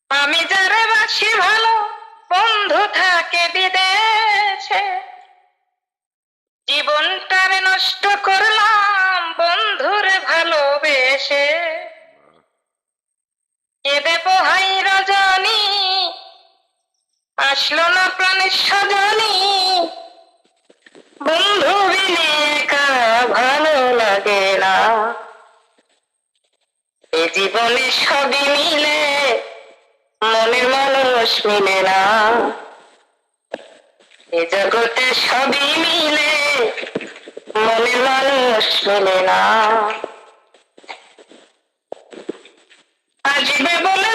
আমি যারে বাসি ভালো বন্ধু থাকে বিদেশে, জীবনটারে নষ্ট করলাম বন্ধুরে ভালোবেসে। কেঁদে পোহাই রজনী, আসলো না প্রাণের সজনী, বন্ধু বিনে একা ভালো লাগে না। এ জীবনে সবই মিলে মনের মানুষ মিলে না, এ জগতে সবই মিলে মনের মানুষ মিলে না। আসবে বলে